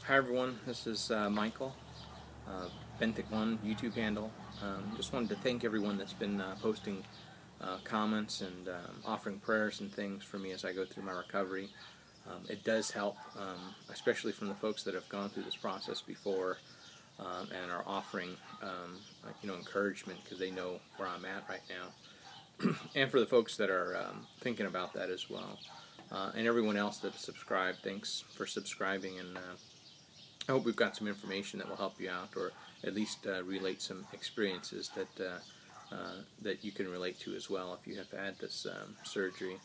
Hi everyone, this is Michael, Benthic1 YouTube handle. Just wanted to thank everyone that's been posting comments and offering prayers and things for me as I go through my recovery. It does help, especially from the folks that have gone through this process before and are offering encouragement because they know where I'm at right now. And for the folks that are thinking about that as well. And everyone else that's subscribed, thanks for subscribing, and I hope we've got some information that will help you out, or at least relate some experiences that you can relate to as well if you have had this surgery.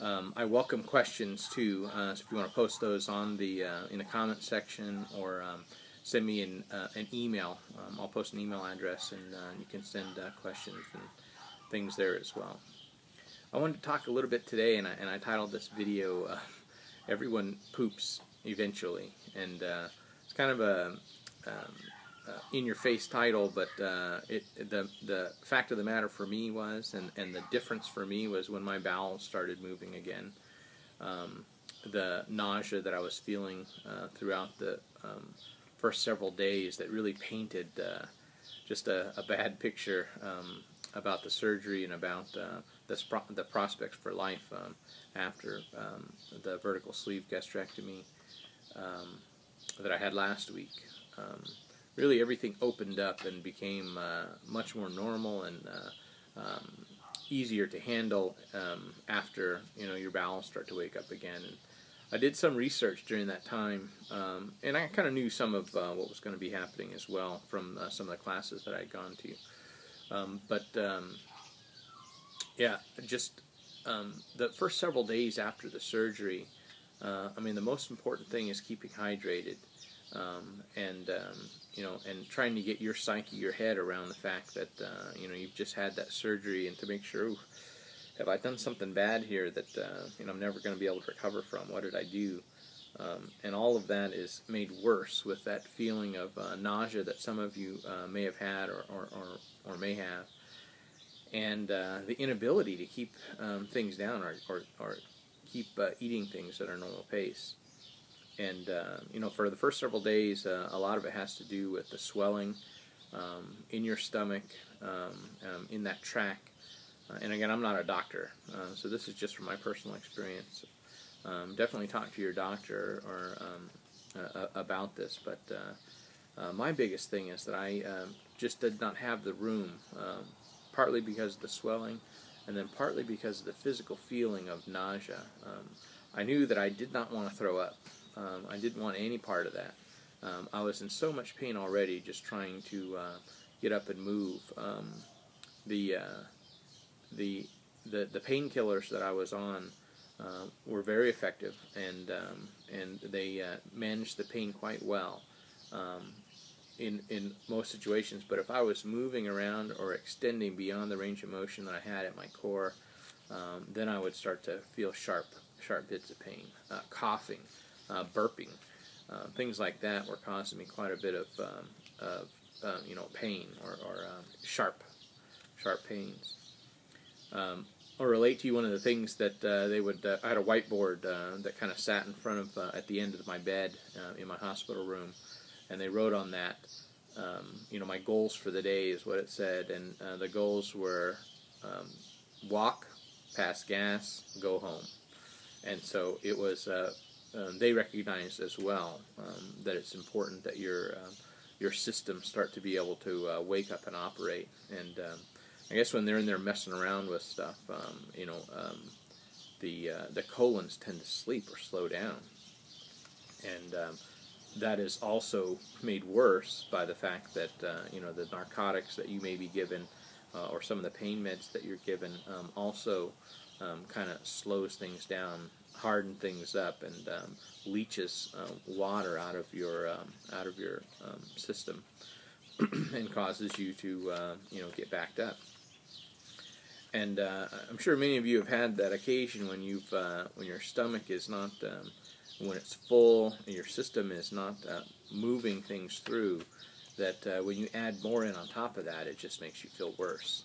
I welcome questions too, so if you want to post those on the in the comment section, or send me an email. I'll post an email address, and you can send questions and things there as well. I wanted to talk a little bit today, and I titled this video "Everyone Poops Eventually," and it's kind of a in-your-face title, but the fact of the matter for me was, and the difference for me was when my bowels started moving again. The nausea that I was feeling throughout the first several days that really painted just a bad picture about the surgery and about the prospects for life after the vertical sleeve gastrectomy that I had last week. Really everything opened up and became much more normal and easier to handle after your bowels start to wake up again. And I did some research during that time, and I kind of knew some of what was going to be happening as well from some of the classes that I'd gone to. Yeah, just the first several days after the surgery, the most important thing is keeping hydrated, and trying to get your psyche, your head around the fact that you've just had that surgery, and to make sure, ooh, have I done something bad here that I'm never going to be able to recover from? What did I do? And all of that is made worse with that feeling of nausea that some of you may have had or may have. And the inability to keep things down, or keep eating things at a normal pace. And for the first several days, a lot of it has to do with the swelling in your stomach, in that tract. And again, I'm not a doctor, so this is just from my personal experience. Definitely talk to your doctor or about this. But my biggest thing is that I just did not have the room. Partly because of the swelling, and then partly because of the physical feeling of nausea. I knew that I did not want to throw up. I didn't want any part of that. I was in so much pain already just trying to get up and move. The painkillers that I was on were very effective, and they managed the pain quite well. In most situations, but if I was moving around or extending beyond the range of motion that I had at my core, then I would start to feel sharp bits of pain. Coughing, burping, things like that were causing me quite a bit of pain, or sharp pains. I'll relate to you one of the things that I had a whiteboard that kind of sat in front of at the end of my bed in my hospital room. And they wrote on that, my goals for the day is what it said, and the goals were walk, pass gas, go home. And so it was, they recognized as well that it's important that your systems start to be able to wake up and operate. And I guess when they're in there messing around with stuff, the colons tend to sleep or slow down. And that is also made worse by the fact that the narcotics that you may be given, or some of the pain meds that you're given, also kind of slows things down, hardens things up, and leaches water out of your system, and causes you to get backed up. And I'm sure many of you have had that occasion when when your stomach is not when it's full and your system is not moving things through, that when you add more in on top of that, it just makes you feel worse,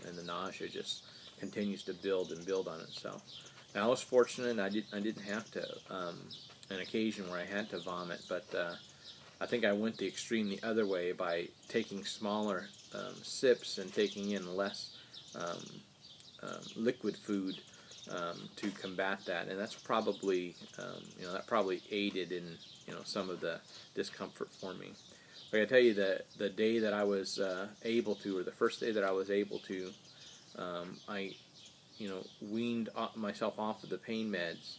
and the nausea just continues to build and build on itself. Now, I was fortunate; I didn't have to an occasion where I had to vomit, but I think I went the extreme the other way by taking smaller sips and taking in less liquid food to combat that, and that's probably that probably aided in some of the discomfort for me. But I tell you that the day that I was able to, or the first day that I was able to, I weaned myself off of the pain meds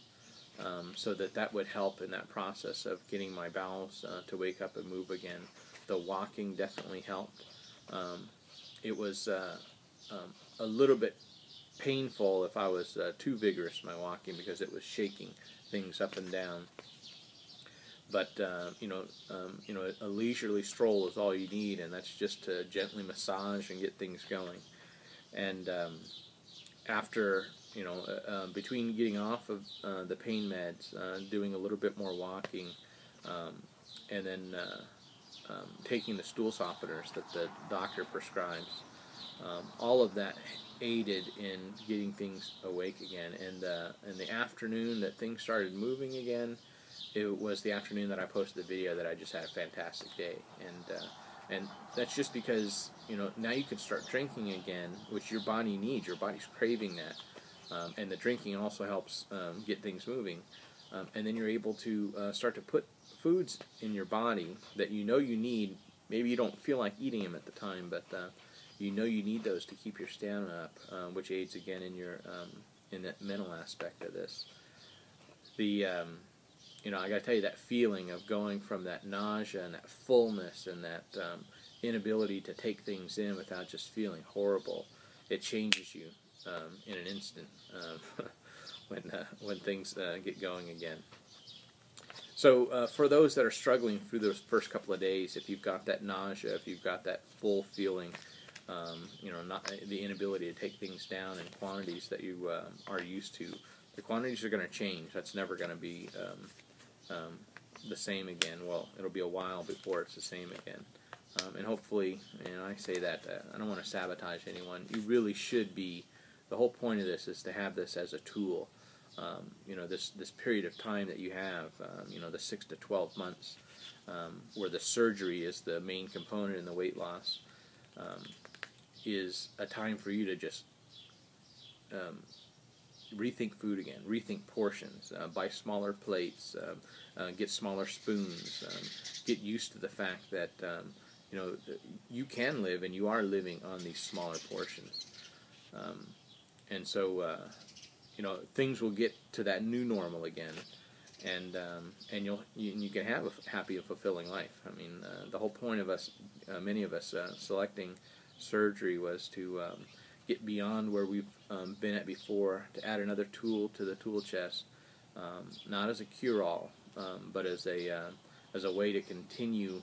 so that would help in that process of getting my bowels to wake up and move again. The walking definitely helped. It was a little bit painful if I was too vigorous in my walking because it was shaking things up and down. But a leisurely stroll is all you need, and that's just to gently massage and get things going. And after between getting off of the pain meds, doing a little bit more walking, and then taking the stool softeners that the doctor prescribes, all of that aided in getting things awake again. And in the afternoon that things started moving again, it was the afternoon that I posted the video that I just had a fantastic day. And that's just because now you can start drinking again, which your body needs. Your body's craving that, and the drinking also helps get things moving. And then you're able to start to put foods in your body that you need. Maybe you don't feel like eating them at the time, but you need those to keep your stamina up, which aids again in your in that mental aspect of this. I got to tell you, that feeling of going from that nausea and that fullness and that inability to take things in without just feeling horrible, it changes you in an instant when things get going again. So for those that are struggling through those first couple of days, if you've got that nausea, if you've got that full feeling, not the inability to take things down in quantities that you are used to, the quantities are going to change. That's never going to be the same again. Well, it'll be a while before it's the same again. And hopefully, I say that, I don't want to sabotage anyone. You really should be, the whole point of this is to have this as a tool. This period of time that you have, the 6 to 12 months, where the surgery is the main component in the weight loss, is a time for you to just rethink food again, rethink portions, buy smaller plates, get smaller spoons, get used to the fact that you can live and you are living on these smaller portions, and so things will get to that new normal again, and you can have a happy and fulfilling life. I mean, the whole point of us, many of us, selecting surgery was to get beyond where we've been at before, to add another tool to the tool chest, not as a cure-all, but as a way to continue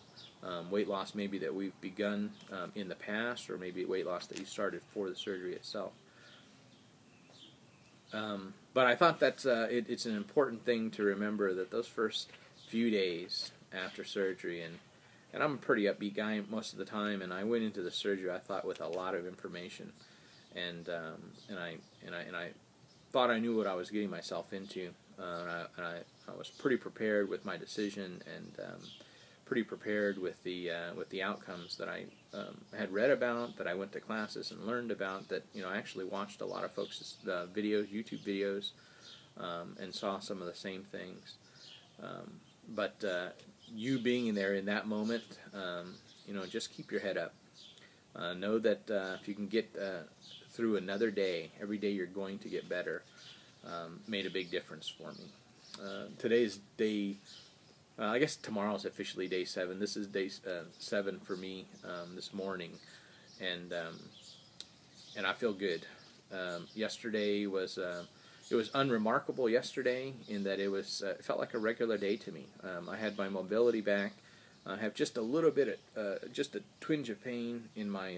weight loss maybe that we've begun in the past, or maybe weight loss that you started for the surgery itself. But I thought that's it's an important thing to remember, that those first few days after surgery, and I'm a pretty upbeat guy most of the time, and I went into the surgery, I thought, with a lot of information, and I thought I knew what I was getting myself into, and I was pretty prepared with my decision, and pretty prepared with the outcomes that I had read about, that I went to classes and learned about, that I actually watched a lot of folks' videos, YouTube videos, and saw some of the same things. But you being in there in that moment, just keep your head up. Know that if you can get through another day, every day you're going to get better, made a big difference for me. Today's day, I guess tomorrow's officially day 7. This is day 7 for me this morning, and I feel good. Yesterday was it was unremarkable yesterday in that it felt like a regular day to me. I had my mobility back. I have just a little bit of just a twinge of pain in my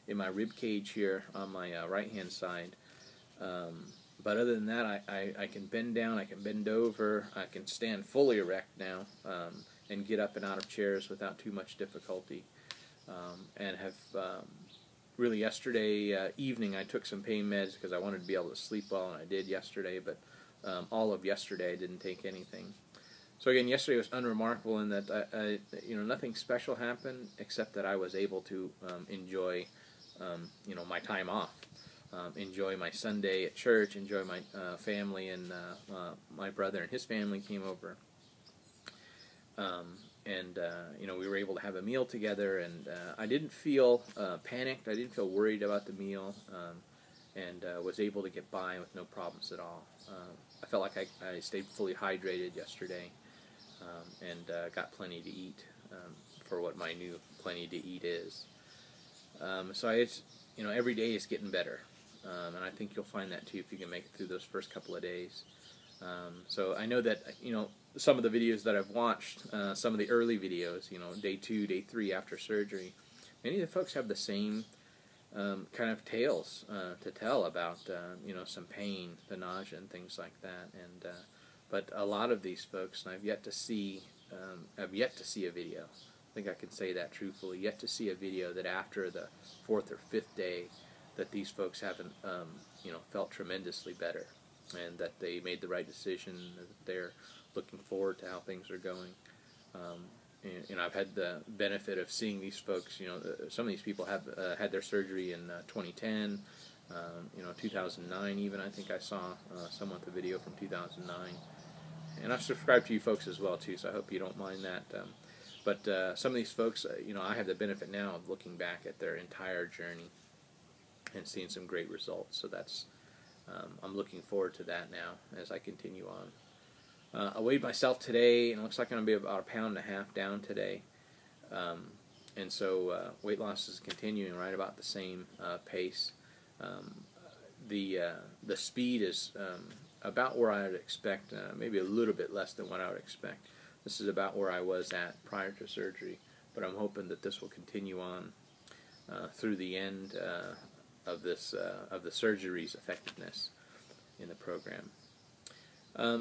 rib cage here on my right hand side. But other than that, I can bend down, I can bend over, I can stand fully erect now, and get up and out of chairs without too much difficulty. And have really yesterday evening I took some pain meds because I wanted to be able to sleep well, and I did yesterday, but all of yesterday I didn't take anything. So again, yesterday was unremarkable in that nothing special happened except that I was able to enjoy my time off, enjoy my Sunday at church, enjoy my family, and my brother and his family came over, and we were able to have a meal together, and I didn't feel panicked, I didn't feel worried about the meal, and was able to get by with no problems at all. I felt like I stayed fully hydrated yesterday, and got plenty to eat for what my new plenty to eat is. So every day is getting better, and I think you'll find that too if you can make it through those first couple of days. So I know that some of the videos that I've watched, some of the early videos, day 2, day 3 after surgery, many of the folks have the same kind of tales to tell about some pain, the nausea, and things like that. And but a lot of these folks, and I've yet to see a video. I think I can say that truthfully. Yet to see a video that after the 4th or 5th day, that these folks haven't felt tremendously better, and that they made the right decision. That they're looking forward to how things are going. And I've had the benefit of seeing these folks. Some of these people have had their surgery in 2010, 2009 even. I think I saw someone with a video from 2009. And I've subscribed to you folks as well too, so I hope you don't mind that. But some of these folks, I have the benefit now of looking back at their entire journey and seeing some great results. So that's I'm looking forward to that now as I continue on. I weighed myself today, and it looks like I'm going to be about 1.5 pounds down today. And so weight loss is continuing right about the same pace. The speed is about where I would expect, maybe a little bit less than what I would expect. This is about where I was at prior to surgery, but I'm hoping that this will continue on through the end of the surgery's effectiveness in the program.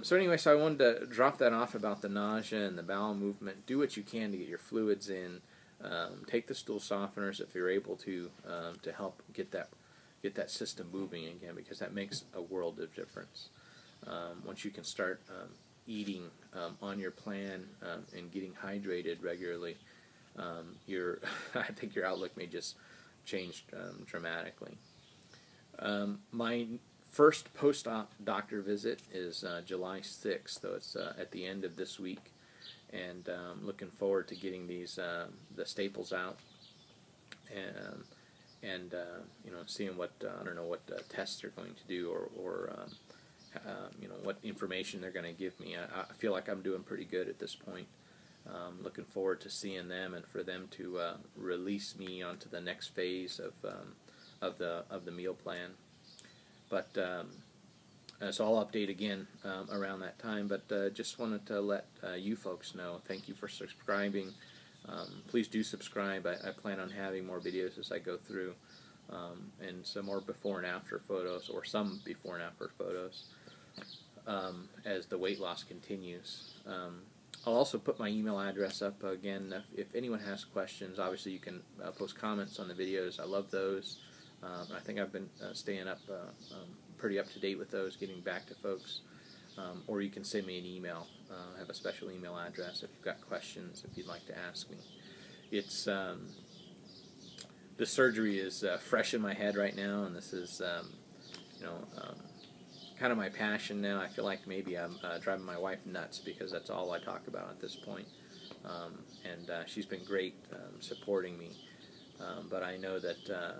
So anyway, I wanted to drop that off about the nausea and the bowel movement. Do what you can to get your fluids in. Take the stool softeners if you're able to help get that system moving again, because that makes a world of difference. Once you can start eating on your plan and getting hydrated regularly, I think your outlook may just change dramatically. My first post-op doctor visit is July 6th, so it's at the end of this week, and looking forward to getting these the staples out and seeing what I don't know what tests they're going to do or what information they're going to give me. I feel like I'm doing pretty good at this point. Looking forward to seeing them and for them to release me onto the next phase of the meal plan. But so I'll update again around that time. But just wanted to let you folks know. Thank you for subscribing. Please do subscribe. I plan on having more videos as I go through, and some more before and after photos, or some before and after photos, as the weight loss continues. I'll also put my email address up again. If anyone has questions, obviously you can post comments on the videos. I love those. I think I've been staying up pretty up to date with those, getting back to folks. Or you can send me an email. I have a special email address if you've got questions, if you'd like to ask me. It's the surgery is fresh in my head right now, and this is kind of my passion now. I feel like maybe I'm driving my wife nuts because that's all I talk about at this point. And she's been great supporting me. But I know that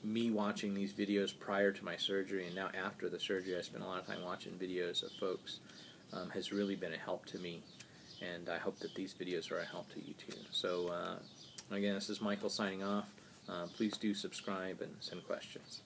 me watching these videos prior to my surgery and now after the surgery, I spent a lot of time watching videos of folks, has really been a help to me. And I hope that these videos are a help to you too. So again, this is Michael signing off. Please do subscribe and send questions.